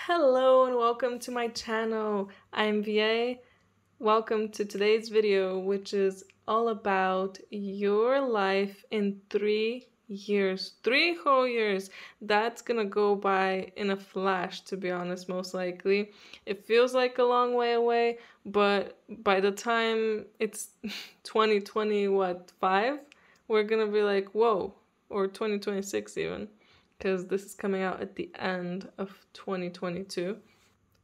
Hello and welcome to my channel. I'm VA. Welcome to today's video, which is all about your life in 3 years. 3 whole years. That's gonna go by in a flash, to be honest, most likely. It feels like a long way away, but by the time it's 2025, we're gonna be like, whoa, or 2026 even, because this is coming out at the end of 2022.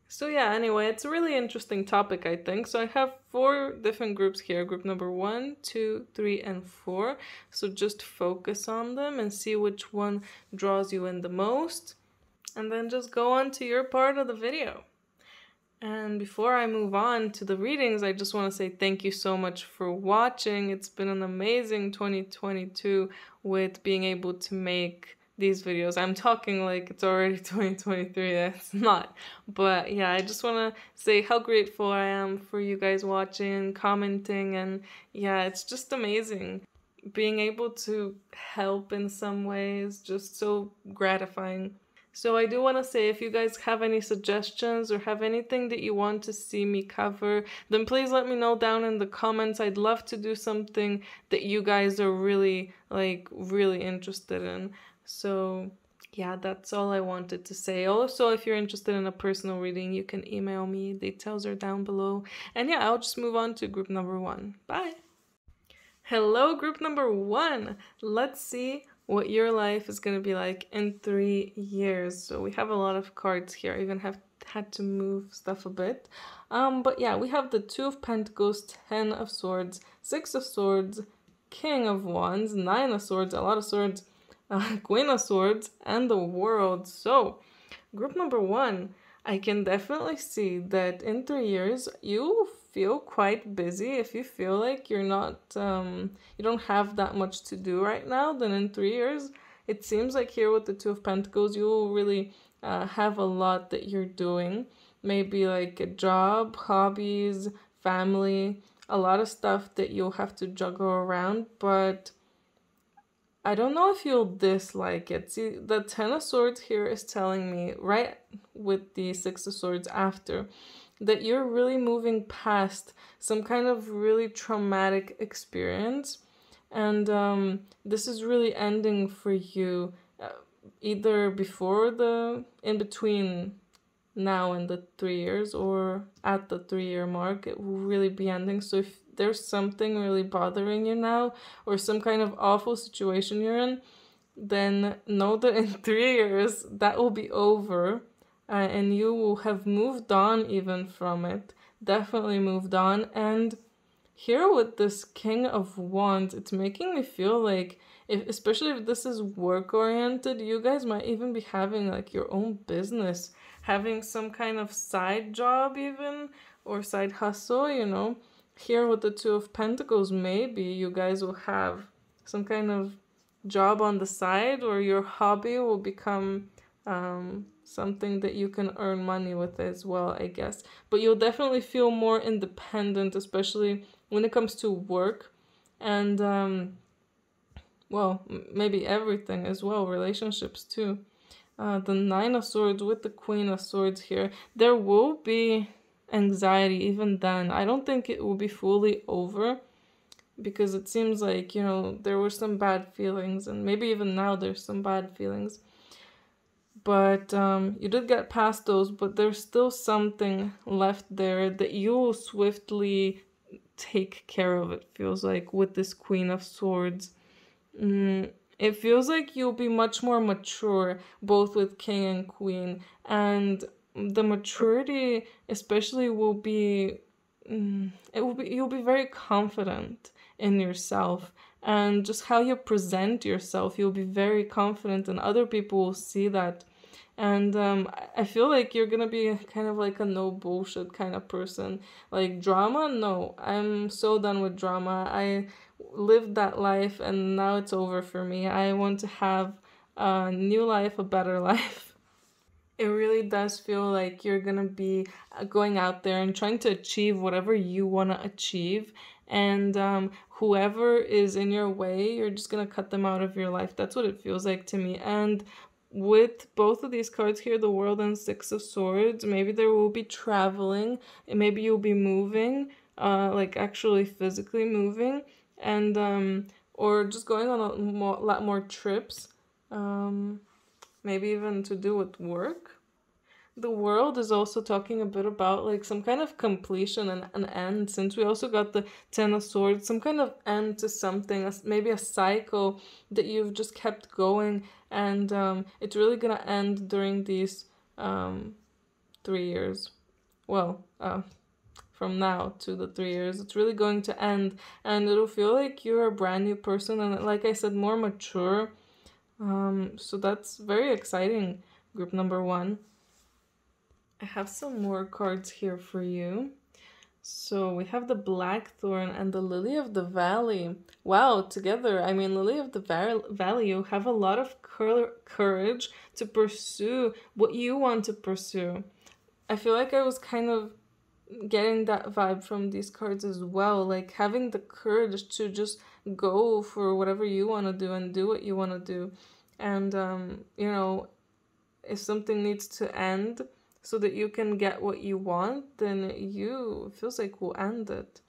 So yeah, anyway, it's a really interesting topic, I think. So I have 4 different groups here. Group number 1, 2, 3, and 4. So just focus on them and see which one draws you in the most. And then just go on to your part of the video. And before I move on to the readings, I just want to say thank you so much for watching. It's been an amazing 2022 with being able to make these videos. I'm talking like it's already 2023, it's not. But yeah, I just want to say how grateful I am for you guys watching, commenting, and yeah, it's just amazing. Being able to help in some ways, just so gratifying. So I do want to say, if you guys have any suggestions or have anything that you want to see me cover, then please let me know down in the comments. I'd love to do something that you guys are really interested in. So yeah, that's all I wanted to say. Also, if you're interested in a personal reading, you can email me. Details are down below. And yeah, I'll just move on to group number 1. Bye! Hello, group number 1! Let's see what your life is going to be like in 3 years. So we have a lot of cards here. I even had to move stuff a bit. But yeah, we have the 2 of Pentacles, 10 of Swords, 6 of Swords, King of Wands, 9 of Swords, a lot of swords, Queen of Swords, and the World. So group number 1, I can definitely see that in 3 years you feel quite busy. If you feel like you're not, you don't have that much to do right now, then in 3 years, it seems like here with the 2 of Pentacles, you will really have a lot that you're doing. Maybe like a job, hobbies, family, a lot of stuff that you'll have to juggle around, but I don't know if you'll dislike it. See, the 10 of Swords here is telling me, right with the 6 of Swords after, that you're really moving past some kind of really traumatic experience. And this is really ending for you either before in between now and the 3 years, or at the 3-year mark. It will really be ending. So if there's something really bothering you now, or some kind of awful situation you're in, then know that in 3 years that will be over, and you will have moved on even from it. Definitely moved on. And here with this King of Wands, it's making me feel like, especially if this is work oriented, you guys might even be having like your own business, having some kind of side job even, or side hustle, you know. Here with the 2 of Pentacles, maybe you guys will have some kind of job on the side, or your hobby will become something that you can earn money with as well, I guess. But you'll definitely feel more independent, especially when it comes to work and well, maybe everything as well, relationships too. The 9 of Swords with the Queen of Swords here, there will be anxiety even then. I don't think it will be fully over, because it seems like, you know, there were some bad feelings, and maybe even now there's some bad feelings. But you did get past those, but there's still something left there that you will swiftly take care of, it feels like, with this Queen of Swords. It feels like you'll be much more mature, both with King and Queen, and the maturity especially will be, you'll be very confident in yourself, and just how you present yourself, you'll be very confident, and other people will see that. And I feel like you're gonna be kind of like a no bullshit kind of person. Like drama, no, I'm so done with drama. I lived that life and now it's over for me. I want to have a new life, a better life. It really does feel like you're gonna be going out there and trying to achieve whatever you want to achieve, and whoever is in your way, you're just gonna cut them out of your life. That's what it feels like to me. And with both of these cards here, the World and Six of Swords, maybe there will be traveling, and maybe you'll be moving, like actually physically moving, and or just going on a lot more trips, maybe even to do with work. The World is also talking a bit about like some kind of completion and an end, since we also got the Ten of Swords, some kind of end to something, maybe a cycle that you've just kept going, and it's really gonna end during these 3 years. Well, from now to the 3 years, it's really going to end, and it'll feel like you're a brand new person, and like I said, more mature. So that's very exciting, group number 1. I have some more cards here for you. So we have the Blackthorn and the Lily of the Valley. Wow, together, I mean, Lily of the Valley, you have a lot of courage to pursue what you want to pursue. I feel like I was kind of getting that vibe from these cards as well, like having the courage to just go for whatever you want to do and do what you want to do. And, you know, if something needs to end so that you can get what you want, then it feels like will end it.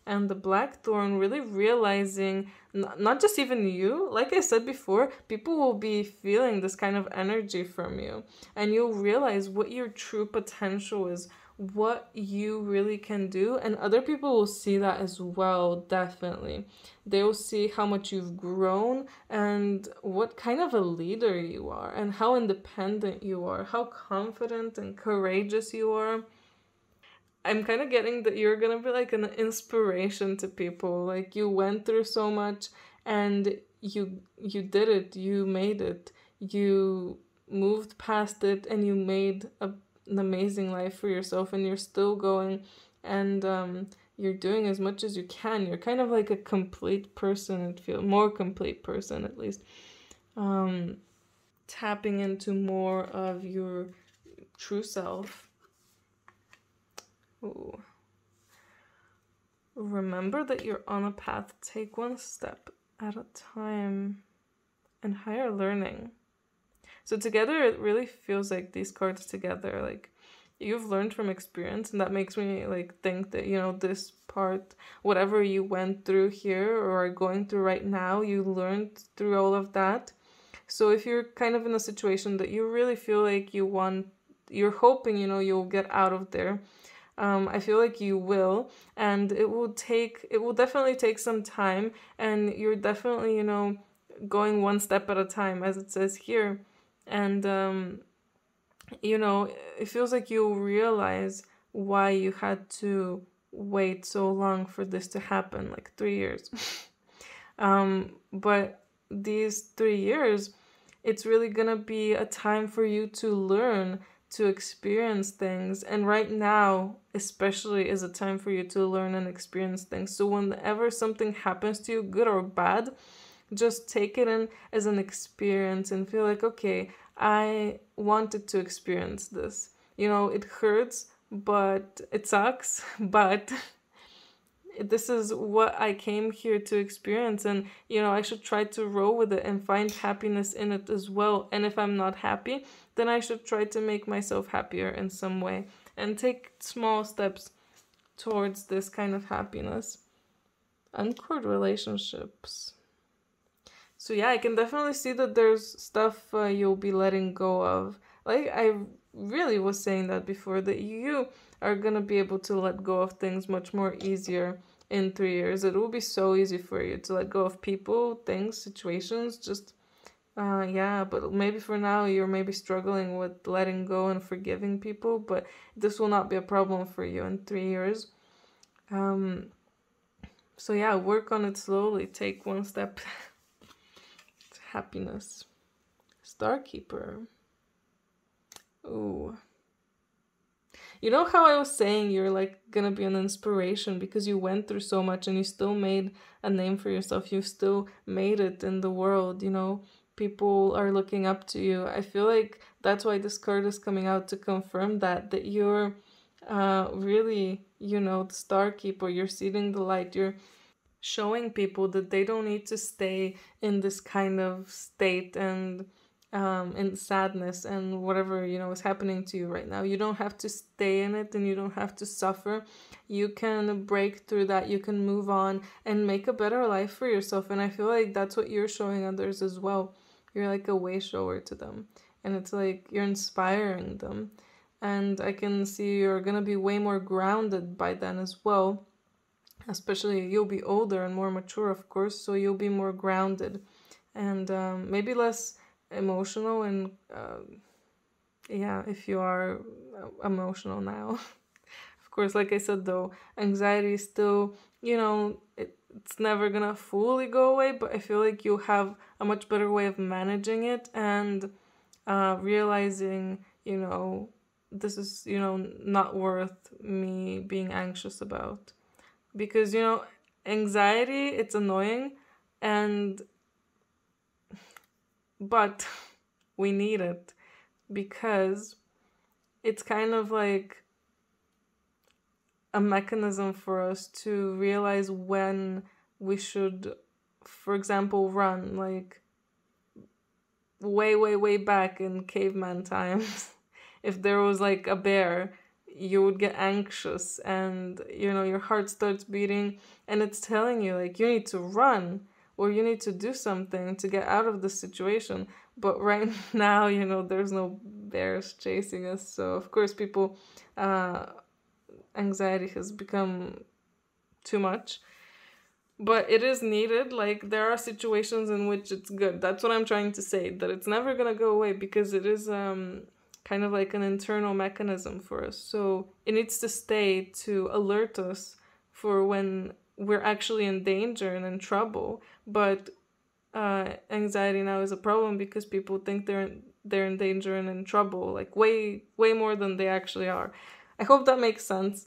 And the Blackthorn really realizing, not just even you, like I said before, people will be feeling this kind of energy from you, and you'll realize what your true potential is, what you really can do, and other people will see that as well. Definitely, they will see how much you've grown and what kind of a leader you are and how independent you are, how confident and courageous you are. I'm kind of getting that you're gonna be like an inspiration to people. Like, you went through so much and you did it, you made it, you moved past it, and you made an amazing life for yourself, and you're still going, and you're doing as much as you can. You're kind of like a complete person, it feels, more complete person at least. Tapping into more of your true self. Ooh. Remember that you're on a path. Take one step at a time and higher learning. So together, it really feels like these cards together, like you've learned from experience, and that makes me like think that, you know, this part, whatever you went through here or are going through right now, you learned through all of that. So if you're kind of in a situation that you really feel like you're hoping, you know, you'll get out of there, I feel like you will, and it will definitely take some time, and you're definitely, you know, going one step at a time, as it says here. And, you know, it feels like you'll realize why you had to wait so long for this to happen, like 3 years. But these 3 years, it's really gonna be a time for you to learn, to experience things, and right now especially is a time for you to learn and experience things. So whenever something happens to you, good or bad, just take it in as an experience and feel like, okay, I wanted to experience this. You know, it hurts, but it sucks, but this is what I came here to experience, and, you know, I should try to roll with it and find happiness in it as well. And if I'm not happy, then I should try to make myself happier in some way and take small steps towards this kind of happiness. Uncored relationships. So yeah, I can definitely see that there's stuff you'll be letting go of. Like I really was saying that before, that you are gonna be able to let go of things much more easier in 3 years. It will be so easy for you to let go of people, things, situations, just yeah, but maybe for now you're maybe struggling with letting go and forgiving people, but this will not be a problem for you in 3 years. So yeah, work on it slowly, take one step to happiness. Starkeeper. Ooh. You know how I was saying you're like gonna be an inspiration because you went through so much and you still made a name for yourself. You still made it in the world, you know. People are looking up to you. I feel like that's why this card is coming out, to confirm that you're really, you know, the star keeper. You're seeing the light. You're showing people that they don't need to stay in this kind of state and in sadness and whatever, you know, is happening to you right now. You don't have to stay in it and you don't have to suffer. You can break through that. You can move on and make a better life for yourself. And I feel like that's what you're showing others as well. You're like a way shower to them. And it's like you're inspiring them. And I can see you're gonna be way more grounded by then as well. Especially you'll be older and more mature, of course, so you'll be more grounded and maybe less emotional. And yeah, if you are emotional now. Of course, like I said though, anxiety is still, you know, it's never gonna fully go away, but I feel like you have a much better way of managing it and realizing, you know, this is, you know, not worth me being anxious about. Because, you know, anxiety, it's annoying, and but we need it because it's kind of like a mechanism for us to realize when we should, for example, run, like way back in caveman times. If there was like a bear, you would get anxious and, you know, your heart starts beating and it's telling you like you need to run or you need to do something to get out of the situation. But right now, you know, there's no bears chasing us. So of course people, anxiety has become too much. But it is needed. Like, there are situations in which it's good. That's what I'm trying to say, that it's never gonna go away because it is kind of like an internal mechanism for us. So it needs to stay to alert us for when we're actually in danger and in trouble. But anxiety now is a problem because people think they're in danger and in trouble, like way more than they actually are. I hope that makes sense.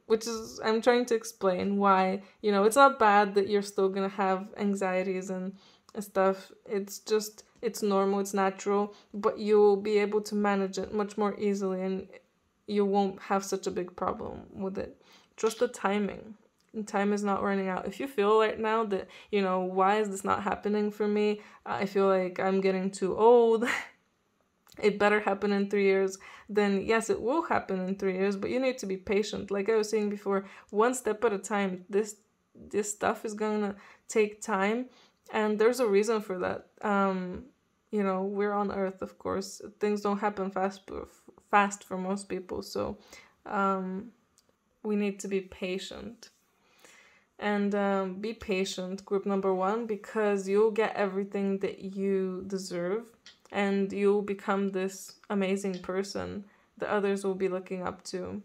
Which is, I'm trying to explain why, you know, it's not bad that you're still gonna have anxieties and stuff. It's just, it's normal, it's natural, but you'll be able to manage it much more easily and you won't have such a big problem with it. Just the timing. And time is not running out. If you feel right now that, you know, why is this not happening for me? I feel like I'm getting too old. It better happen in 3 years, then yes, it will happen in 3 years, but you need to be patient. Like I was saying before, one step at a time. This stuff is gonna take time, and there's a reason for that. You know, we're on Earth, of course. Things don't happen fast for most people, so we need to be patient. And be patient, group number one, because you'll get everything that you deserve and you'll become this amazing person that others will be looking up to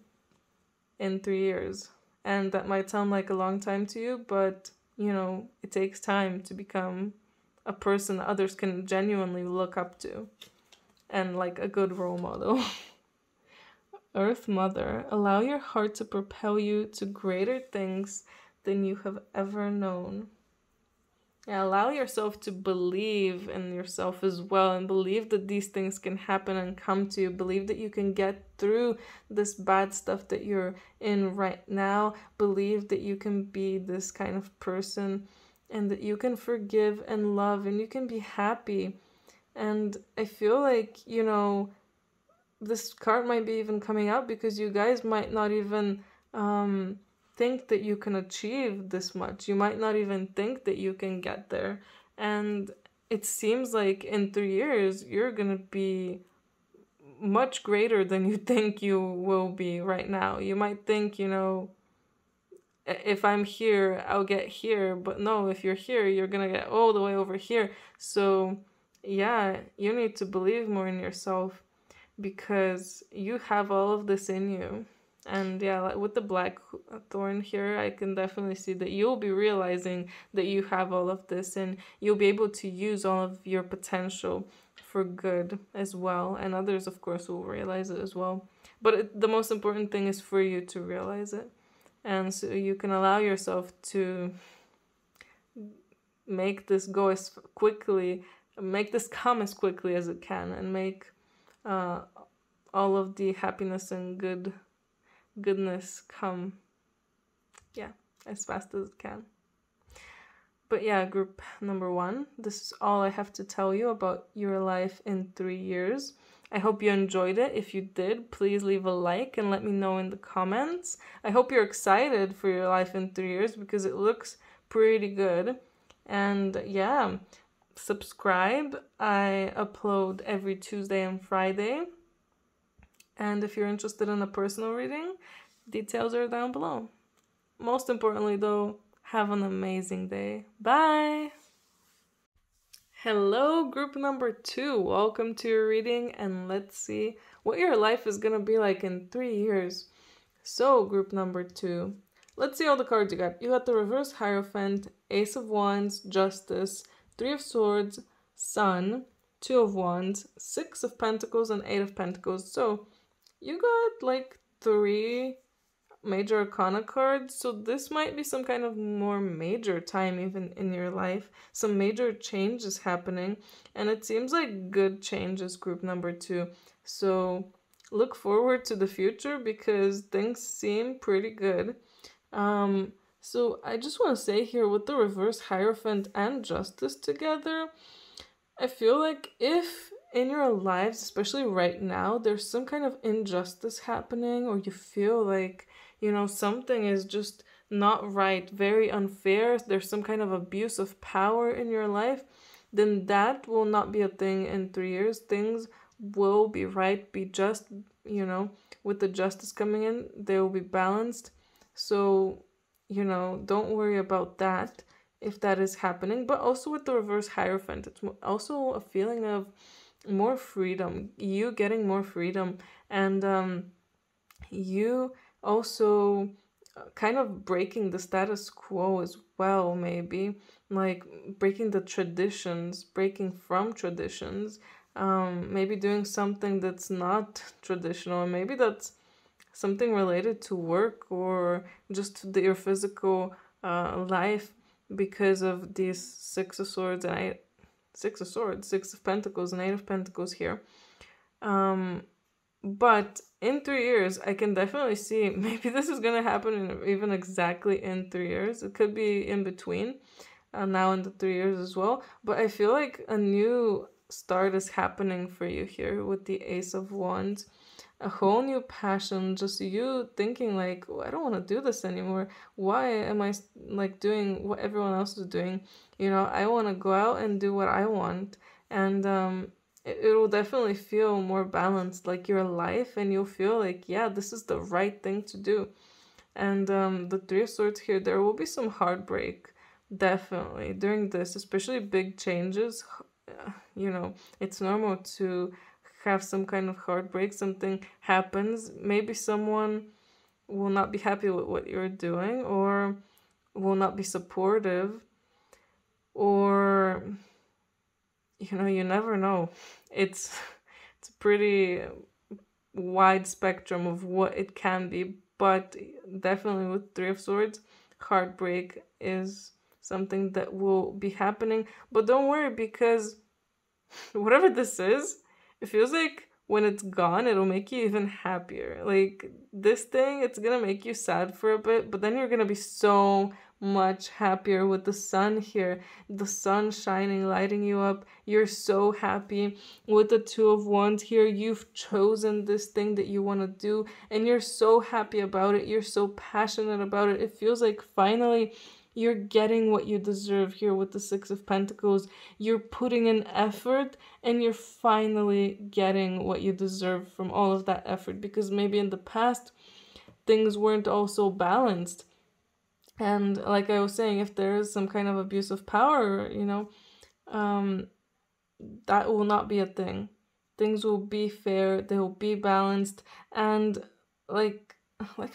in 3 years. And that might sound like a long time to you, but, you know, it takes time to become a person others can genuinely look up to and like a good role model. Earth Mother, allow your heart to propel you to greater things than you have ever known. Yeah, allow yourself to believe in yourself as well and believe that these things can happen and come to you. Believe that you can get through this bad stuff that you're in right now. Believe that you can be this kind of person and that you can forgive and love and you can be happy. And I feel like, you know, this card might be even coming out because you guys might not even think that you can achieve this much. You might not even think that you can get there. And it seems like in 3 years, you're going to be much greater than you think you will be right now. You might think, you know, if I'm here, I'll get here. But no, if you're here, you're going to get all the way over here. So yeah, you need to believe more in yourself because you have all of this in you. And yeah, like with the black thorn here, I can definitely see that you'll be realizing that you have all of this and you'll be able to use all of your potential for good as well. And others, of course, will realize it as well. But the most important thing is for you to realize it. And so you can allow yourself to make this go as quickly, make this come as quickly as it can and make all of the happiness and goodness come, yeah, as fast as it can. But yeah, group number 1, this is all I have to tell you about your life in 3 years. I hope you enjoyed it. If you did, please leave a like and let me know in the comments. I hope you're excited for your life in 3 years because it looks pretty good. And yeah, subscribe. I upload every Tuesday and Friday. And if you're interested in a personal reading, details are down below. Most importantly though, have an amazing day. Bye! Hello, group number 2. Welcome to your reading, and let's see what your life is going to be like in 3 years. So, group number 2, let's see all the cards you got. You got the Reverse Hierophant, Ace of Wands, Justice, 3 of Swords, Sun, 2 of Wands, 6 of Pentacles, and 8 of Pentacles. So, you got like 3 major arcana cards, so this might be some kind of more major time even in your life, some major changes happening, and it seems like good changes, group number 2. So look forward to the future because things seem pretty good. So I just want to say here, with the Reverse Hierophant and Justice together, I feel like if in your lives, especially right now, there's some kind of injustice happening, or you feel like, you know, something is just not right, very unfair, there's some kind of abuse of power in your life, then that will not be a thing in 3 years. Things will be right, be just, you know, with the justice coming in, they will be balanced. So, you know, don't worry about that if that is happening. But also with the Reverse Hierophant, it's also a feeling of more freedom, you getting more freedom, and you also kind of breaking the status quo as well, maybe like breaking the traditions, breaking from traditions, maybe doing something that's not traditional, maybe that's something related to work or just your physical life, because of these 6 of Swords and 6 of Swords, 6 of Pentacles, and 8 of Pentacles here. But in 3 years, I can definitely see maybe this is going to happen even exactly in 3 years. It could be in between, now in the 3 years as well. But I feel like a new start is happening for you here with the Ace of Wands. A whole new passion, just you thinking like, oh, I don't want to do this anymore. Why am I like doing what everyone else is doing? You know, I want to go out and do what I want. And it will definitely feel more balanced, like your life, and you'll feel like, yeah, this is the right thing to do. And the 3 of Swords here, there will be some heartbreak, definitely, during this, especially big changes. You know, it's normal to have some kind of heartbreak, something happens, maybe someone will not be happy with what you're doing, or will not be supportive, or, you know, you never know. It's a pretty wide spectrum of what it can be, but definitely with 3 of Swords, heartbreak is something that will be happening. But don't worry, because whatever this is, it feels like when it's gone, it'll make you even happier. Like this thing, it's gonna make you sad for a bit, but then you're gonna be so much happier with the sun here. The sun shining, lighting you up. You're so happy. With the 2 of Wands here, you've chosen this thing that you want to do, and you're so happy about it. You're so passionate about it. It feels like finally you're getting what you deserve here with the 6 of Pentacles. You're putting in effort, and you're finally getting what you deserve from all of that effort, because maybe in the past things weren't also balanced. And like I was saying, if there is some kind of abuse of power, you know, that will not be a thing. Things will be fair, they will be balanced, and like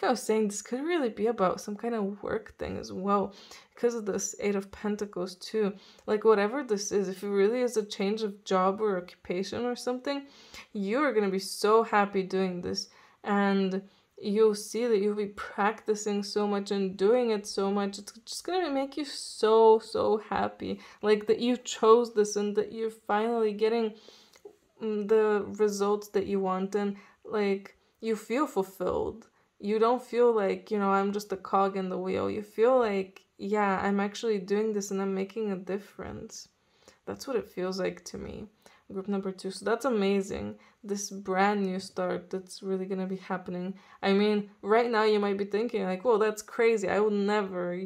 I was saying, this could really be about some kind of work thing as well, because of this 8 of Pentacles too. Like whatever this is, if it really is a change of job or occupation or something, you are going to be so happy doing this, and you'll see that you'll be practicing so much and doing it so much. It's just going to make you so happy, like that you chose this and that you're finally getting the results that you want, and like you feel fulfilled. You don't feel like, you know, I'm just a cog in the wheel. You feel like yeah, I'm actually doing this and I'm making a difference. That's what it feels like to me. Group number 2. So that's amazing. This brand new start that's really going to be happening. I mean, right now you might be thinking, like, well, that's crazy. I would never,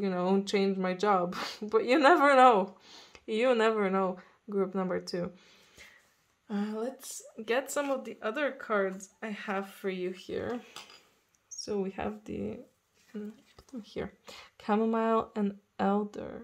change my job. But you never know. You never know. Group number 2. Let's get some of the other cards I have for you here. So we have put them here. Chamomile and Elder.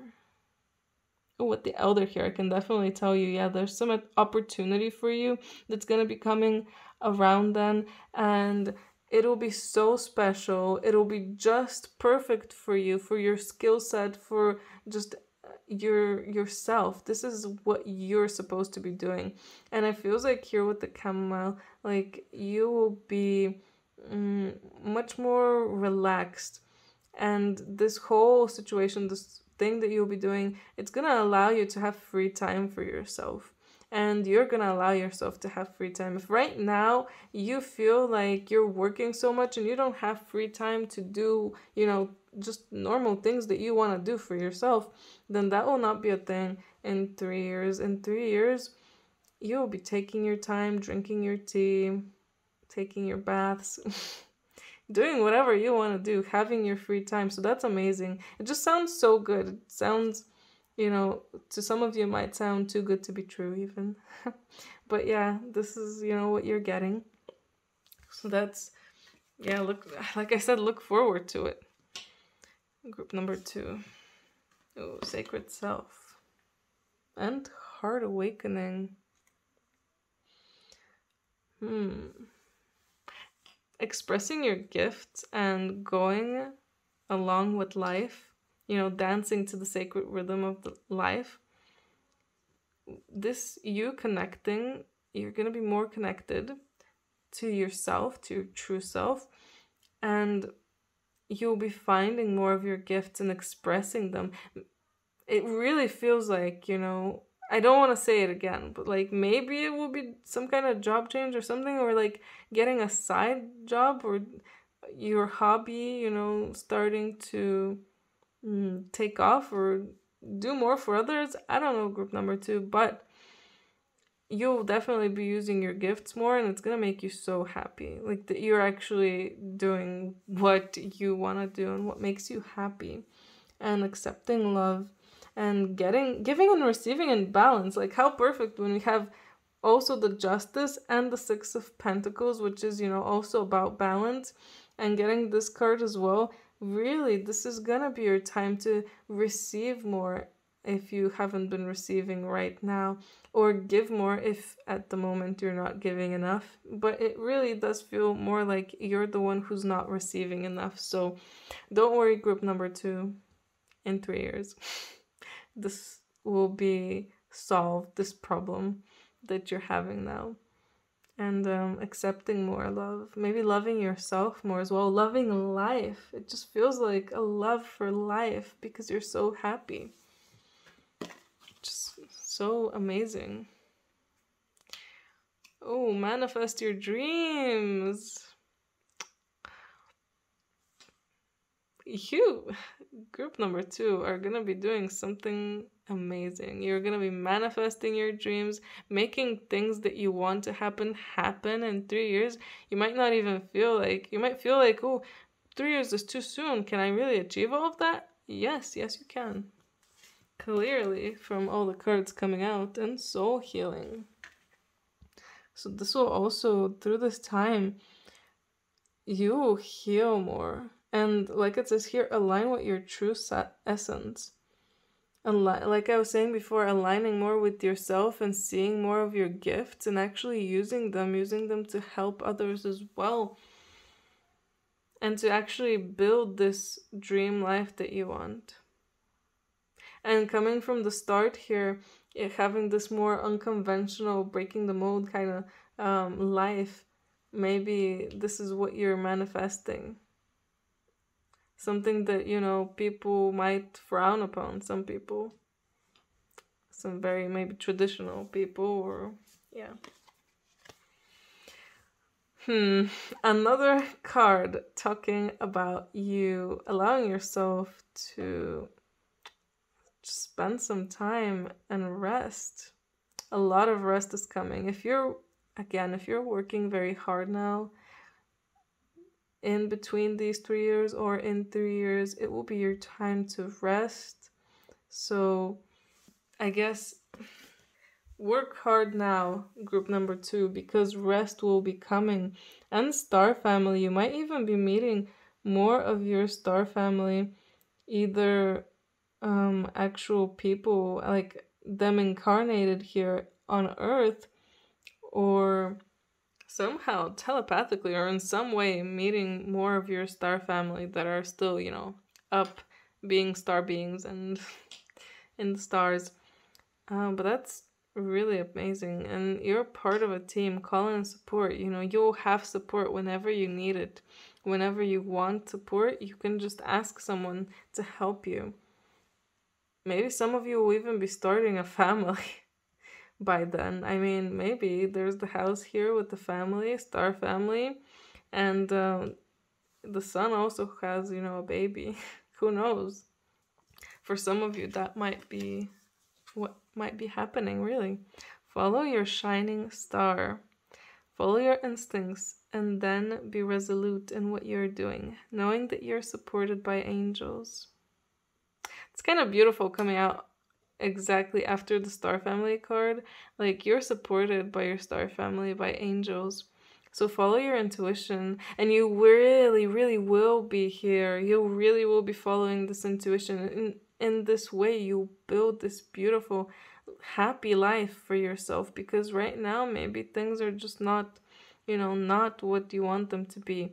Oh, with the Elder here, I can definitely tell you, yeah, there's some opportunity for you that's going to be coming around then, and it'll be so special. It'll be just perfect for you, for your skill set, for just yourself. This is what you're supposed to be doing. And it feels like here with the chamomile, like you will be much more relaxed, and this whole situation, this thing that you'll be doing, it's gonna allow you to have free time for yourself, and you're gonna allow yourself to have free time. If right now you feel like you're working so much and you don't have free time to do, just normal things that you want to do for yourself, then that will not be a thing in 3 years. In 3 years, you'll be taking your time, drinking your tea, taking your baths, doing whatever you want to do, having your free time. So that's amazing. It just sounds so good. It sounds, to some of you it might sound too good to be true even. But yeah, this is, what you're getting. So that's, yeah, like I said, look forward to it. Group number 2. Oh, Sacred Self. And Heart Awakening. Expressing your gifts and going along with life, dancing to the sacred rhythm of the life. This, you connecting, you're going to be more connected to yourself, to your true self, and you'll be finding more of your gifts and expressing them. It really feels like, I don't want to say it again, but like maybe it will be some kind of job change or something, or like getting a side job, or your hobby, starting to take off or do more for others. I don't know, group number 2, but you'll definitely be using your gifts more, and it's gonna make you so happy. Like that you're actually doing what you want to do and what makes you happy, and accepting love and giving and receiving in balance. Like how perfect when we have also the Justice and the 6 of Pentacles, which is, also about balance, and getting this card as well. Really, this is gonna be your time to receive more if you haven't been receiving right now, or give more if at the moment you're not giving enough. But it really does feel more like you're the one who's not receiving enough. So don't worry, group number 2, in 3 years. This will be solved, this problem that you're having now. And accepting more love, maybe loving yourself more as well, loving life. It just feels like a love for life because you're so happy. Just so amazing. Oh, manifest your dreams. You, group number 2, are gonna be doing something amazing. You're gonna be manifesting your dreams, making things that you want to happen in 3 years. You might not even feel like, oh, 3 years is too soon. Can I really achieve all of that? Yes, you can. Clearly, from all the cards coming out, and soul healing. So this will also, through this time, you will heal more. And like it says here, align with your true essence. Like I was saying before, aligning more with yourself and seeing more of your gifts and actually using them to help others as well. And to actually build this dream life that you want. And coming from the start here, having this more unconventional, breaking the mold kind of life, maybe this is what you're manifesting. Something that, people might frown upon, some people. Some very maybe traditional people, or, yeah. Another card talking about you allowing yourself to just spend some time and rest. A lot of rest is coming. If you're working very hard now, in between these 3 years or in 3 years, it will be your time to rest. So I guess work hard now, group number 2, because rest will be coming. And star family, you might even be meeting more of your star family, either actual people, like them incarnated here on Earth, or somehow telepathically or in some way meeting more of your star family that are still, up being star beings and in the stars. But that's really amazing. And you're part of a team. Call in support. You'll have support whenever you need it. Whenever you want support, you can just ask someone to help you. Maybe some of you will even be starting a family by then. I mean, maybe there's the house here with the family, star family, and the sun also has, a baby. Who knows? For some of you, that might be what might be happening, really. Follow your shining star. Follow your instincts, and then be resolute in what you're doing, knowing that you're supported by angels. It's kind of beautiful coming out exactly after the star family card. Like, you're supported by your star family, by angels. So follow your intuition, and you really, really will be here. You really will be following this intuition. In this way, you build this beautiful, happy life for yourself, because right now maybe things are just not, not what you want them to be.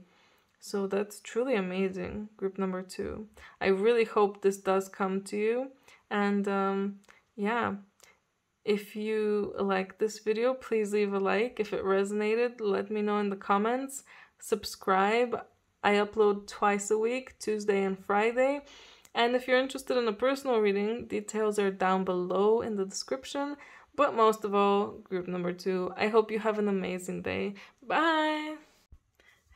So that's truly amazing, group number 2. I really hope this does come to you. And yeah, if you like this video, please leave a like. If it resonated, let me know in the comments. Subscribe. I upload twice a week, Tuesday and Friday. And if you're interested in a personal reading, details are down below in the description. But most of all, group number 2, I hope you have an amazing day. Bye!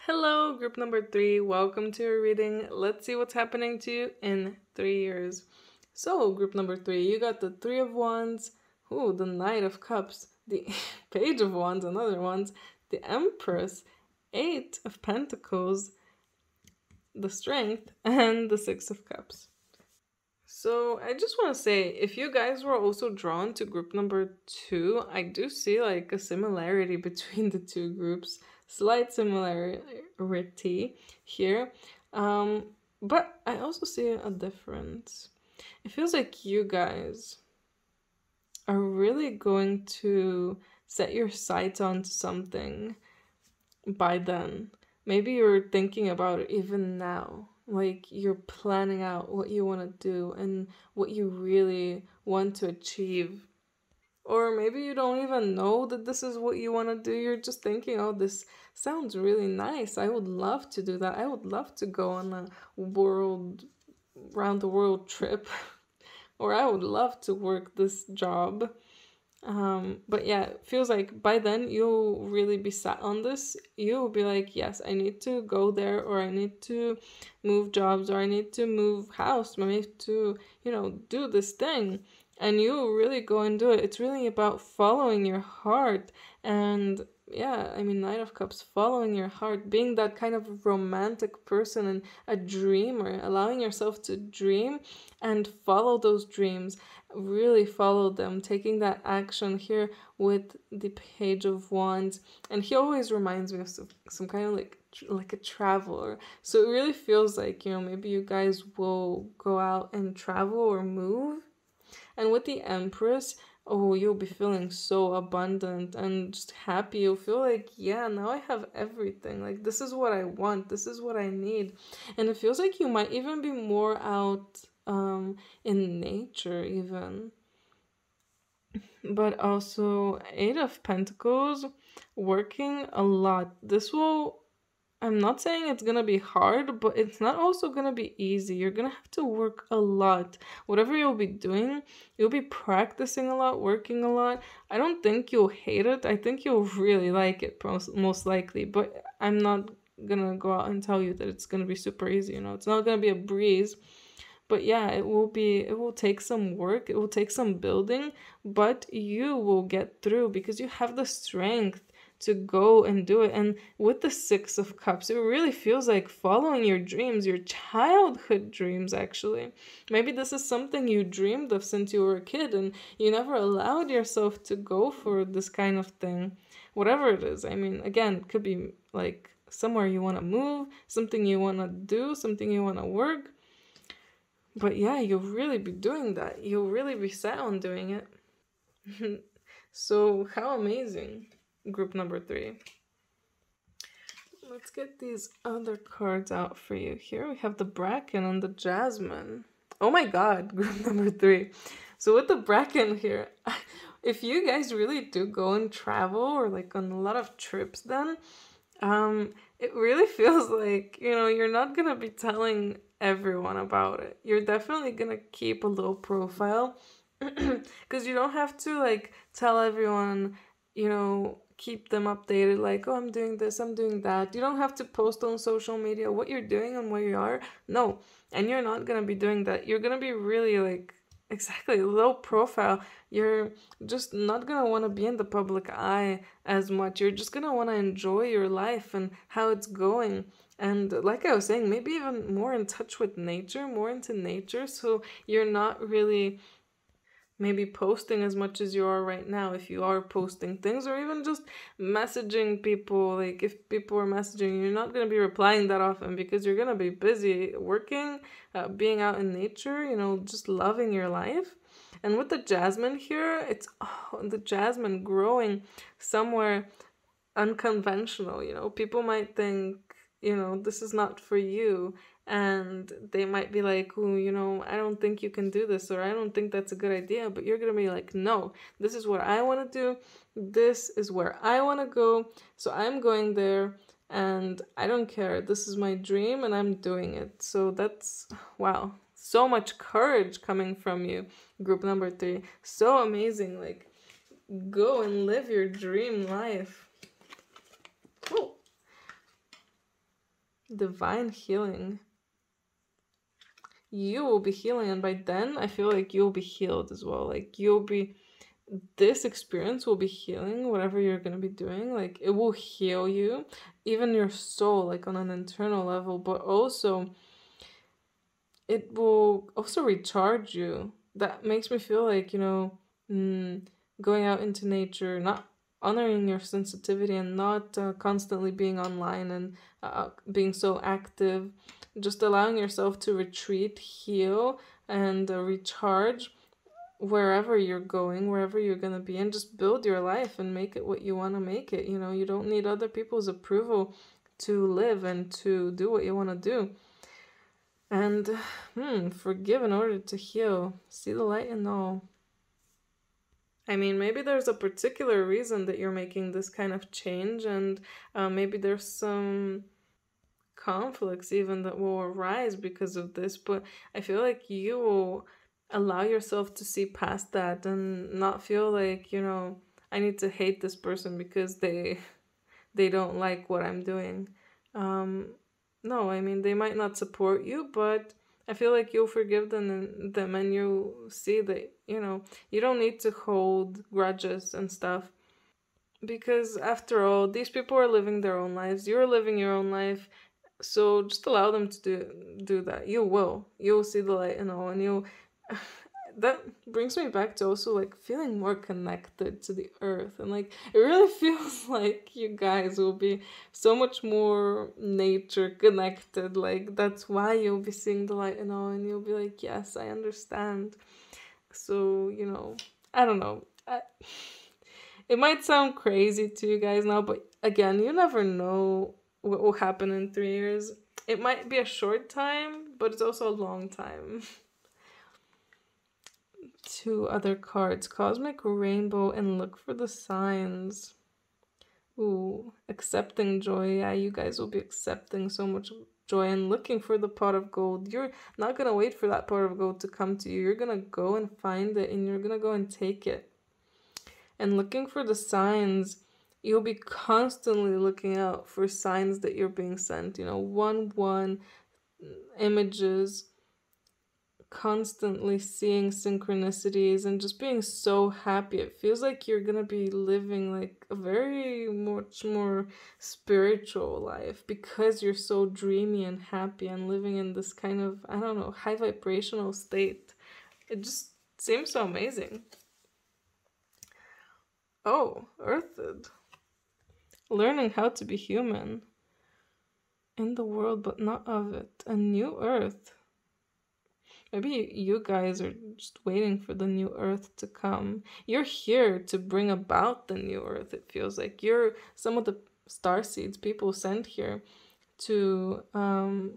Hello, group number 3. Welcome to your reading. Let's see what's happening to you in 3 years. So, group number 3, you got the 3 of Wands, the Knight of Cups, the Page of Wands, another Wands, the Empress, 8 of Pentacles, the Strength, and the 6 of Cups. So I just want to say, if you guys were also drawn to group number 2, I do see like a similarity between the two groups. Slight similarity here. But I also see a difference. It feels like you guys are really going to set your sights onto something by then. Maybe you're thinking about it even now. Like, you're planning out what you want to do and what you really want to achieve. Or maybe you don't even know that this is what you want to do. You're just thinking, oh, this sounds really nice. I would love to do that. I would love to go on a round the world trip. Or I would love to work this job. But yeah, it feels like by then you'll really be sat on this. You'll be like, yes, I need to go there, or I need to move jobs, or I need to move house, I need to, do this thing. And you really go and do it. It's really about following your heart. And yeah, I mean, Knight of Cups, following your heart, being that kind of romantic person and a dreamer, allowing yourself to dream and follow those dreams, really follow them, taking that action here with the Page of Wands. And he always reminds me of some kind of like a traveler. So it really feels like, maybe you guys will go out and travel or move. And with the Empress, you'll be feeling so abundant and just happy. You'll feel like, yeah, now I have everything. Like, this is what I want. This is what I need. And it feels like you might even be more out in nature even. But also, 8 of Pentacles, working a lot. I'm not saying it's gonna be hard, but it's not also gonna be easy. You're gonna have to work a lot. Whatever you'll be doing, you'll be practicing a lot, working a lot. I don't think you'll hate it. I think you'll really like it, most likely. But I'm not gonna go out and tell you that it's gonna be super easy. It's not gonna be a breeze. But yeah, it will take some work, it will take some building, but you will get through because you have the strength to go and do it. And with the Six of Cups, it really feels like following your dreams, your childhood dreams, actually. Maybe this is something you dreamed of since you were a kid and you never allowed yourself to go for this kind of thing. Whatever it is. I mean, again, it could be like somewhere you want to move, something you want to do, something you want to work. But yeah, you'll really be doing that. You'll really be set on doing it. So, how amazing. Group number 3. Let's get these other cards out for you. Here we have the Bracken and the Jasmine. Oh my god, group number 3. So with the Bracken here, if you guys really do go and travel or like on a lot of trips then, it really feels like, you know, you're not gonna be telling everyone about it. You're definitely gonna keep a low profile because you don't have to like tell everyone, you know, keep them updated like, oh, I'm doing this, I'm doing that. You don't have to post on social media what you're doing and where you are. No, and you're not gonna be doing that. You're gonna be really like exactly low profile. You're just not gonna want to be in the public eye as much. You're just gonna want to enjoy your life and how it's going. And like I was saying, maybe even more in touch with nature, more into nature, so you're not really maybe posting as much as you are right now, if you are posting things, or even just messaging people. Like if people are messaging you, you're not going to be replying that often because you're going to be busy working, being out in nature, you know, just loving your life. And with the Jasmine here, it's the Jasmine growing somewhere unconventional. You know, people might think, you know, this is not for you, and they might be like, oh, you know, I don't think you can do this, or I don't think that's a good idea. But you're gonna be like, no, this is what I want to do, this is where I want to go, so I'm going there, and I don't care, this is my dream and I'm doing it. So that's, wow, so much courage coming from you, group number 3. So amazing. Like, go and live your dream life. Oh, divine healing. You will be healing, and by then I feel like you'll be healed as well. Like, this experience will be healing whatever you're gonna be doing. Like, it will heal you, even your soul, like on an internal level, but also it will also recharge you. That makes me feel like, you know, going out into nature, not honoring your sensitivity, and not constantly being online and being so active, just allowing yourself to retreat, heal, and recharge wherever you're going, wherever you're going to be, and just build your life and make it what you want to make it. You know, you don't need other people's approval to live and to do what you want to do. And forgive in order to heal. See the light in all. I mean, maybe there's a particular reason that you're making this kind of change, and maybe there's some conflicts even that will arise because of this, but I feel like you will allow yourself to see past that and not feel like, you know, I need to hate this person because they don't like what I'm doing. No, I mean, they might not support you, but I feel like you'll forgive them and you'll see that, you know, you don't need to hold grudges and stuff. Because after all, these people are living their own lives. You're living your own life. So just allow them to do that. You'll see the light and all, and you'll that brings me back to also like feeling more connected to the earth, and like it really feels like you guys will be so much more nature connected. Like, that's why you'll be seeing the light and all, and you'll be like, yes, I understand. So, you know, I don't know, it might sound crazy to you guys now, but again, you never know what will happen in 3 years. It might be a short time, but it's also a long time. 2 other cards, Cosmic Rainbow and Look for the Signs. Ooh, accepting joy. Yeah, you guys will be accepting so much joy and looking for the pot of gold. You're not gonna wait for that pot of gold to come to you. You're gonna go and find it, and you're gonna go and take it. And looking for the signs, you'll be constantly looking out for signs that you're being sent. You know, 1-1 images, constantly seeing synchronicities and just being so happy. It feels like you're gonna be living like a very much more spiritual life because you're so dreamy and happy and living in this kind of, I don't know, high vibrational state. It just seems so amazing. Oh, Earthed. Learning how to be human. In the world, but not of it. A new Earth. Maybe you guys are just waiting for the new Earth to come. You're here to bring about the new Earth, it feels like. You're some of the star seeds people sent here to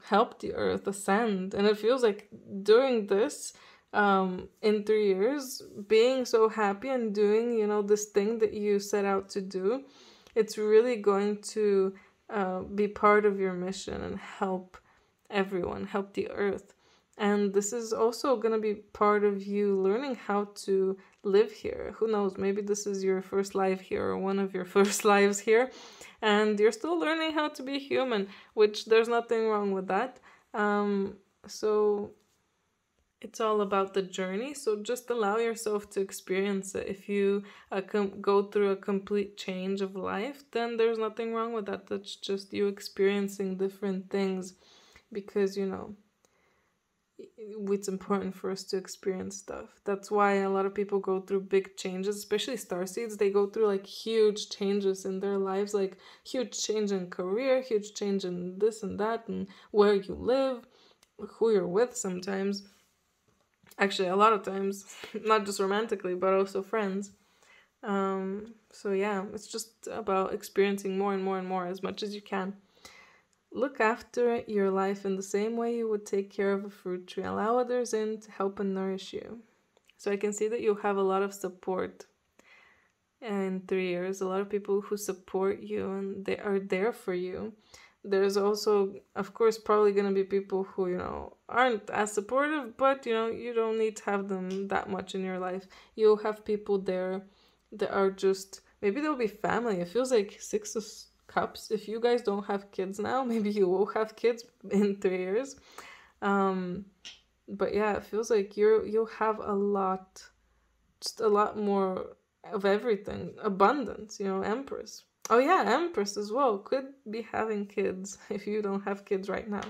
help the Earth ascend. And it feels like doing this in 3 years, being so happy and doing, you know, this thing that you set out to do, it's really going to be part of your mission and help everyone, help the Earth. And this is also going to be part of you learning how to live here. Who knows, maybe this is your first life here or one of your first lives here. And you're still learning how to be human, which there's nothing wrong with that. So it's all about the journey. So just allow yourself to experience it. If you go through a complete change of life, then there's nothing wrong with that. That's just you experiencing different things because, you know, it's important for us to experience stuff. That's why a lot of people go through big changes, especially starseeds. They go through like huge changes in their lives, like huge change in career, huge change in this and that, and where you live, who you're with sometimes. Actually, a lot of times, not just romantically, but also friends. So yeah, it's just about experiencing more and more and more as much as you can. Look after your life in the same way you would take care of a fruit tree. Allow others in to help and nourish you. So I can see that you have a lot of support in 3 years. A lot of people who support you and they are there for you. There's also, of course, probably going to be people who, you know, aren't as supportive, but, you know, you don't need to have them that much in your life. You'll have people there that are just, maybe they'll be family. It feels like 6 of Cups. If you guys don't have kids now, maybe you will have kids in 3 years. But yeah, it feels like you'll have a lot, just a lot more of everything. Abundance, you know, Empress. Oh yeah, Empress as well. Could be having kids if you don't have kids right now.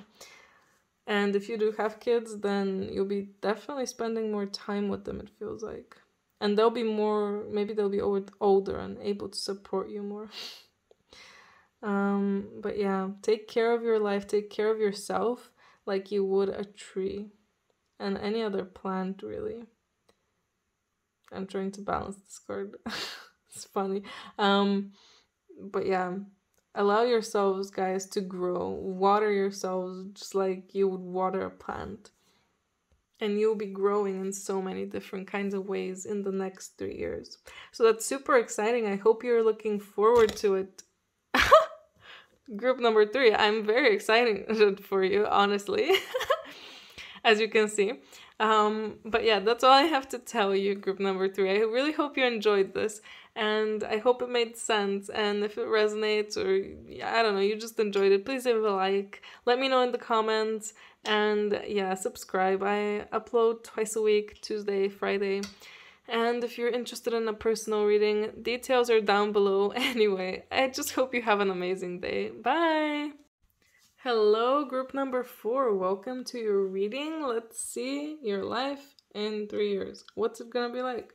And if you do have kids, then you'll be definitely spending more time with them, it feels like. And they'll be more, maybe they'll be older and able to support you more. But yeah, take care of your life, take care of yourself like you would a tree and any other plant, really. I'm trying to balance this card. It's funny. But yeah, allow yourselves, guys, to grow. Water yourselves just like you would water a plant. And you'll be growing in so many different kinds of ways in the next 3 years. So that's super exciting. I hope you're looking forward to it. Group number 3, I'm very excited for you, honestly, as you can see. But yeah, that's all I have to tell you, group number 3. I really hope you enjoyed this, and I hope it made sense. And if it resonates, or yeah, I don't know, you just enjoyed it, please leave a like. Let me know in the comments, and yeah, subscribe. I upload twice a week, Tuesday, Friday. And if you're interested in a personal reading, details are down below. Anyway, I just hope you have an amazing day. Bye! Hello, group number 4. Welcome to your reading. Let's see your life in 3 years. What's it gonna be like?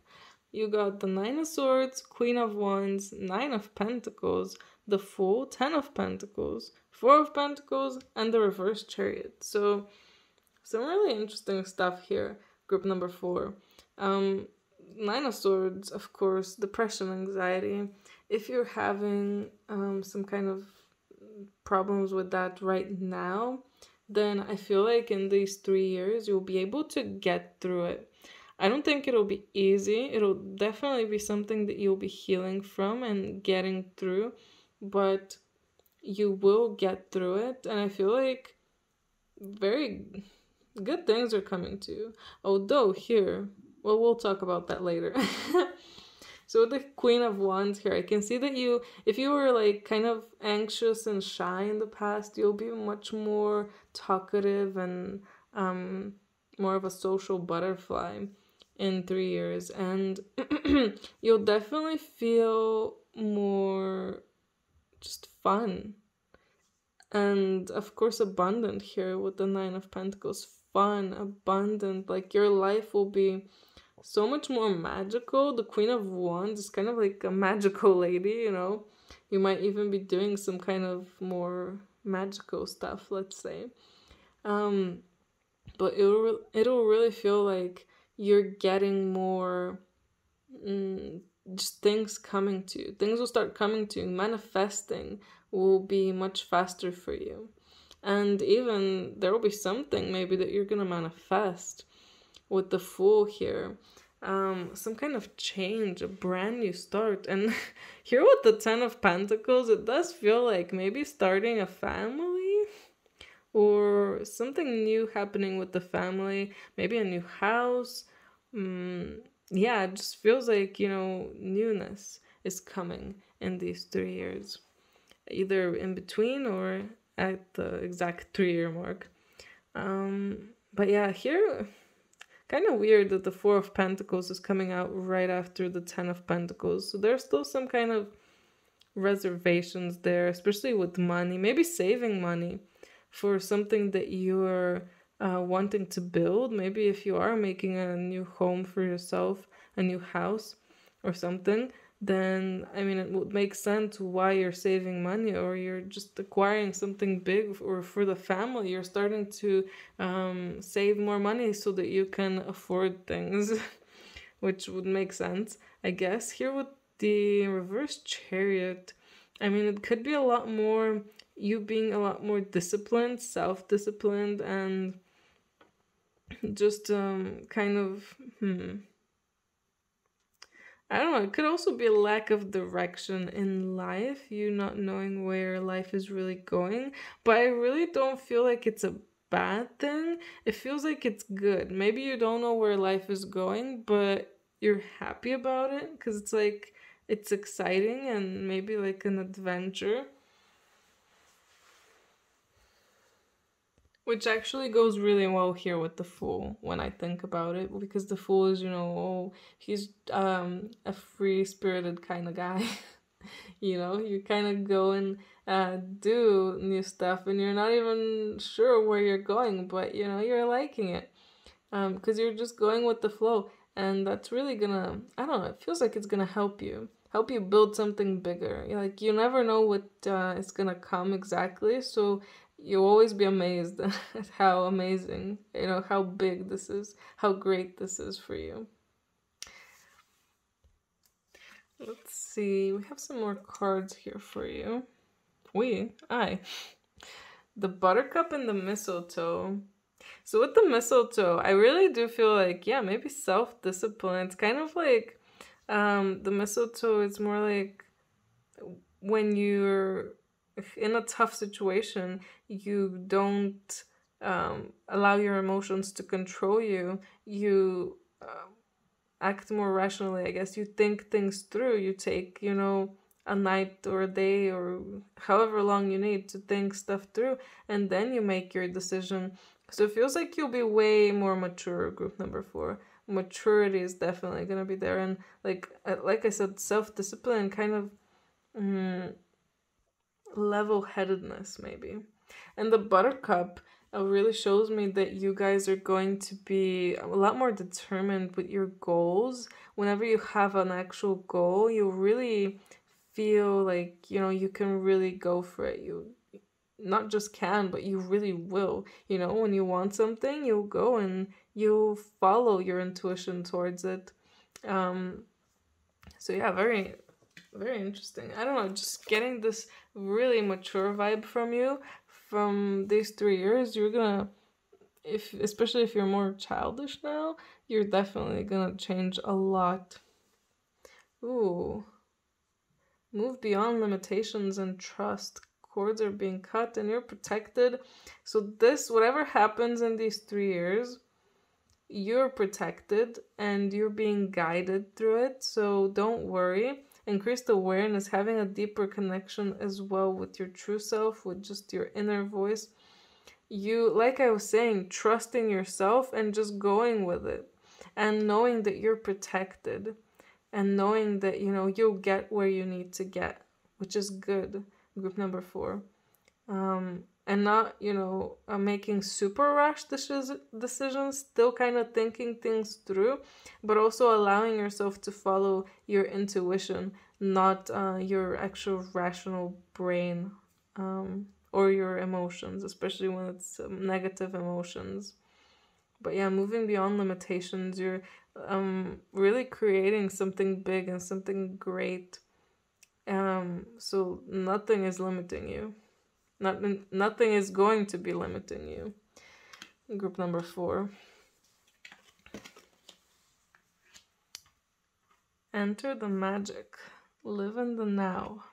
You got the 9 of Swords, Queen of Wands, 9 of Pentacles, the Fool, 10 of Pentacles, 4 of Pentacles, and the Reverse Chariot. So, some really interesting stuff here, group number 4. 9 of Swords, of course, depression, anxiety. If you're having some kind of problems with that right now, then I feel like in these 3 years, you'll be able to get through it. I don't think it'll be easy. It'll definitely be something that you'll be healing from and getting through, but you will get through it. And I feel like very good things are coming to you. Although here, well, we'll talk about that later. So with the Queen of Wands here, I can see that if you were like kind of anxious and shy in the past, you'll be much more talkative and more of a social butterfly in 3 years, and you'll definitely feel more just fun and of course abundant here with the Nine of Pentacles. Fun, abundant, like your life will be so much more magical. The Queen of Wands is kind of like a magical lady, you know. You might even be doing some kind of more magical stuff, let's say. But it'll really feel like you're getting more just things coming to you. Things will start coming to you. Manifesting will be much faster for you. And even there will be something maybe that you're gonna manifest with the Fool here. Some kind of change, a brand new start. And here with the Ten of Pentacles, it does feel like maybe starting a family or something new happening with the family, maybe a new house. Yeah, it just feels like, you know, newness is coming in these 3 years, either in between or at the exact 3-year mark. But yeah, here, kind of weird that the Four of Pentacles is coming out right after the Ten of Pentacles. So there's still some kind of reservations there, especially with money, maybe saving money for something that you're wanting to build. Maybe if you are making a new home for yourself, a new house or something, then I mean it would make sense why you're saving money, or you're just acquiring something big, or for the family you're starting to save more money so that you can afford things which would make sense, I guess. Here with the reverse Chariot, I mean it could be a lot more you being a lot more disciplined, self-disciplined, and just kind of I don't know, it could also be a lack of direction in life, you not knowing where life is really going. But I really don't feel like it's a bad thing. It feels like it's good. Maybe you don't know where life is going, but you're happy about it because it's like it's exciting and maybe like an adventure. Which actually goes really well here with the Fool when I think about it, because the Fool is, you know, oh, he's a free-spirited kind of guy. You know, you kind of go and do new stuff and you're not even sure where you're going, but you know, you're liking it. Because you're just going with the flow, and that's really gonna, I don't know, it feels like it's gonna help you build something bigger. Like you never know what is gonna come exactly, so you'll always be amazed at how amazing, you know, how big this is, how great this is for you. Let's see, we have some more cards here for you. The Buttercup and the Mistletoe. So with the Mistletoe, I really do feel like, yeah, maybe self-discipline. It's kind of like the Mistletoe is more like when you're in a tough situation, you don't allow your emotions to control you. You act more rationally, I guess. You think things through. You take, you know, a night or a day or however long you need to think stuff through, and then you make your decision. So it feels like you'll be way more mature, group number 4. Maturity is definitely going to be there. And like I said, self-discipline, kind of level-headedness maybe. And the Buttercup really shows me that you guys are going to be a lot more determined with your goals. Whenever you have an actual goal, you really feel like, you know, you can really go for it. You not just can, but you really will. You know, when you want something, you'll go and you'll follow your intuition towards it. So yeah, very, very interesting. I don't know, just getting this really mature vibe from you from these 3 years. You're gonna, especially if you're more childish now, you're definitely gonna change a lot. Ooh. Move beyond limitations and trust. Cords are being cut and you're protected. So this, whatever happens in these 3 years, you're protected and you're being guided through it. So don't worry. Increased awareness, having a deeper connection as well with your true self, with just your inner voice. you, like I was saying, trusting yourself and just going with it, and knowing that you're protected, and knowing that, you know, you'll get where you need to get, which is good. Group number 4. And not, you know, making super rash decisions, still kind of thinking things through, but also allowing yourself to follow your intuition, not your actual rational brain, or your emotions, especially when it's negative emotions. But yeah, moving beyond limitations, you're really creating something big and something great. So nothing is limiting you. Nothing is going to be limiting you. Group number 4. Enter the magic. Live in the now.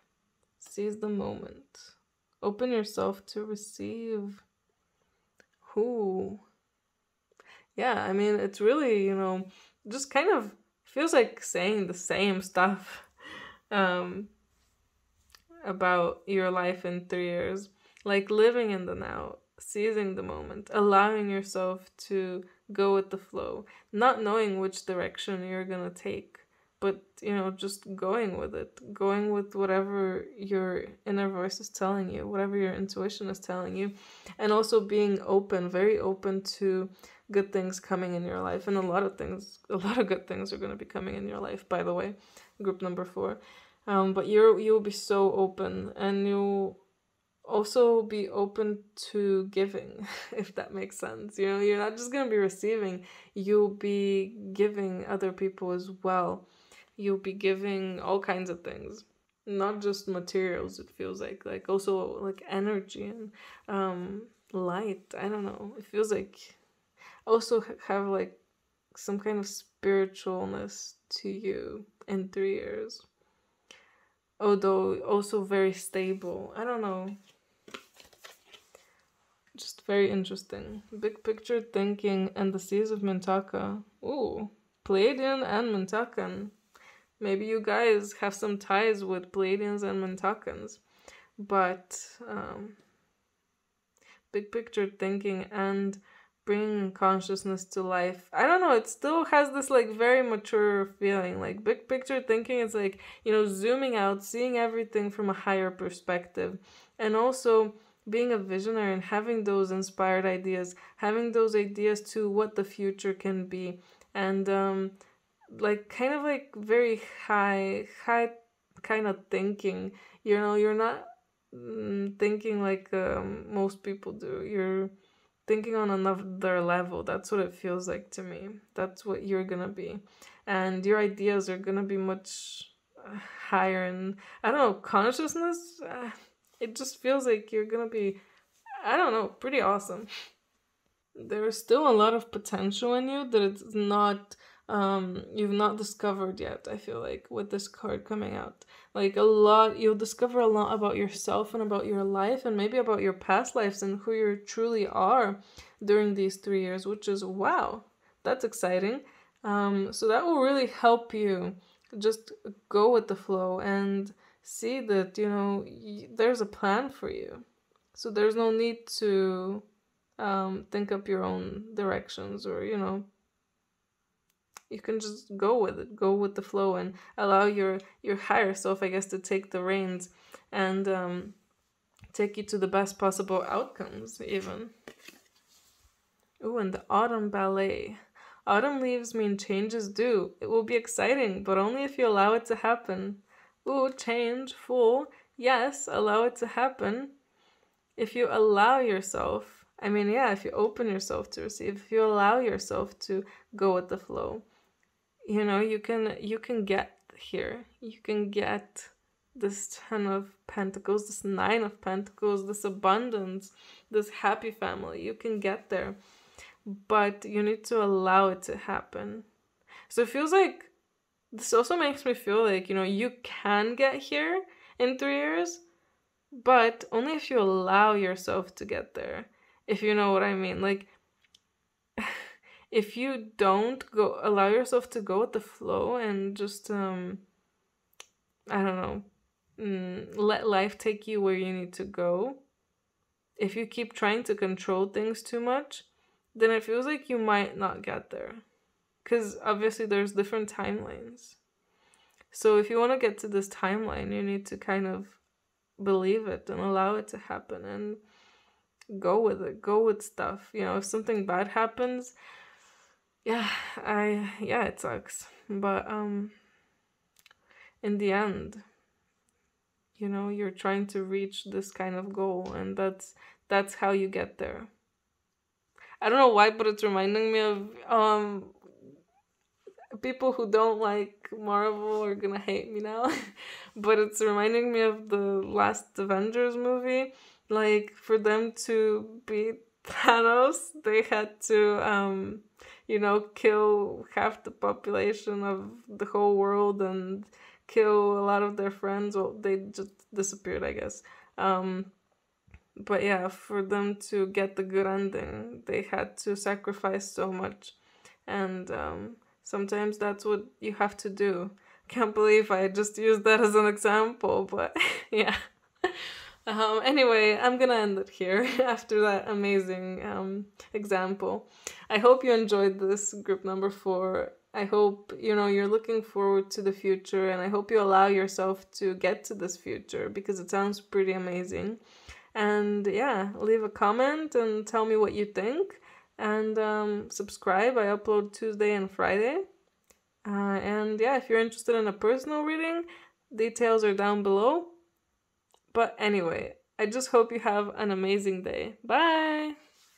Seize the moment. Open yourself to receive. Who? Yeah, I mean, it's really, you know, just kind of feels like saying the same stuff about your life in 3 years. Like living in the now, seizing the moment, allowing yourself to go with the flow, not knowing which direction you're gonna take, but, you know, just going with it, going with whatever your inner voice is telling you, whatever your intuition is telling you, and also being open, very open to good things coming in your life. And a lot of good things are going to be coming in your life, by the way. Group number 4. But you'll be so open, and you'll also be open to giving, if that makes sense. You know, you're not just going to be receiving, you'll be giving other people as well. You'll be giving all kinds of things, not just materials. It feels like also like energy and light. I don't know, it feels like also have like some kind of spiritualness to you in 3 years, although also very stable. I don't know, just very interesting. Big picture thinking and the seas of Mintaka. Ooh, Pleiadian and Mintakan. Maybe you guys have some ties with Pleiadians and Mintakans, but big picture thinking and bringing consciousness to life. I don't know, it still has this like very mature feeling. Like big picture thinking is like, you know, zooming out, seeing everything from a higher perspective, and also being a visionary and having those inspired ideas, having those ideas to what the future can be, and like kind of like very high kind of thinking. You know, you're not thinking like most people do. You're thinking on another level. That's what it feels like to me. That's what you're gonna be, and your ideas are gonna be much higher. And I don't know, consciousness. It just feels like you're gonna be, I don't know, pretty awesome. There's still a lot of potential in you that it's not you've not discovered yet. I feel like with this card coming out, like a lot, you'll discover a lot about yourself and about your life, and maybe about your past lives and who you truly are during these 3 years, which is wow, that's exciting. So that will really help you just go with the flow and see that, you know, there's a plan for you. So there's no need to think up your own directions, or, you know, you can just go with it, go with the flow, and allow your higher self, I guess, to take the reins and take you to the best possible outcomes, even. Ooh, and the autumn ballet. Autumn leaves mean change is due. It will be exciting, but only if you allow it to happen. Ooh, change, fool. Yes, allow it to happen. If you allow yourself, I mean, yeah, if you open yourself to receive, if you allow yourself to go with the flow, you know, you can get here. You can get this 10 of Pentacles, this 9 of Pentacles, this abundance, this happy family. You can get there, but you need to allow it to happen. So it feels like this also makes me feel like, you know, you can get here in 3 years, but only if you allow yourself to get there, if you know what I mean. Like, if you don't allow yourself to go with the flow and just I don't know, let life take you where you need to go, if you keep trying to control things too much, then it feels like you might not get there. Because obviously there's different timelines. So if you want to get to this timeline, you need to kind of believe it and allow it to happen and go with it. Go with stuff. You know, if something bad happens, yeah, it sucks. But in the end, you know, you're trying to reach this kind of goal, and that's how you get there. I don't know why, but it's reminding me of people who don't like Marvel are gonna hate me now. But it's reminding me of the last Avengers movie. Like, for them to beat Thanos, they had to you know, kill half the population of the whole world and kill a lot of their friends. Well, they just disappeared, I guess. But yeah, for them to get the good ending, they had to sacrifice so much. And sometimes that's what you have to do. Can't believe I just used that as an example, but yeah. Anyway, I'm gonna end it here after that amazing example. I hope you enjoyed this group number 4. I hope, you know, you're looking forward to the future, and I hope you allow yourself to get to this future, because it sounds pretty amazing. And yeah, leave a comment and tell me what you think. And subscribe. I upload Tuesday and Friday. And yeah, if you're interested in a personal reading, details are down below. But anyway, I just hope you have an amazing day. Bye!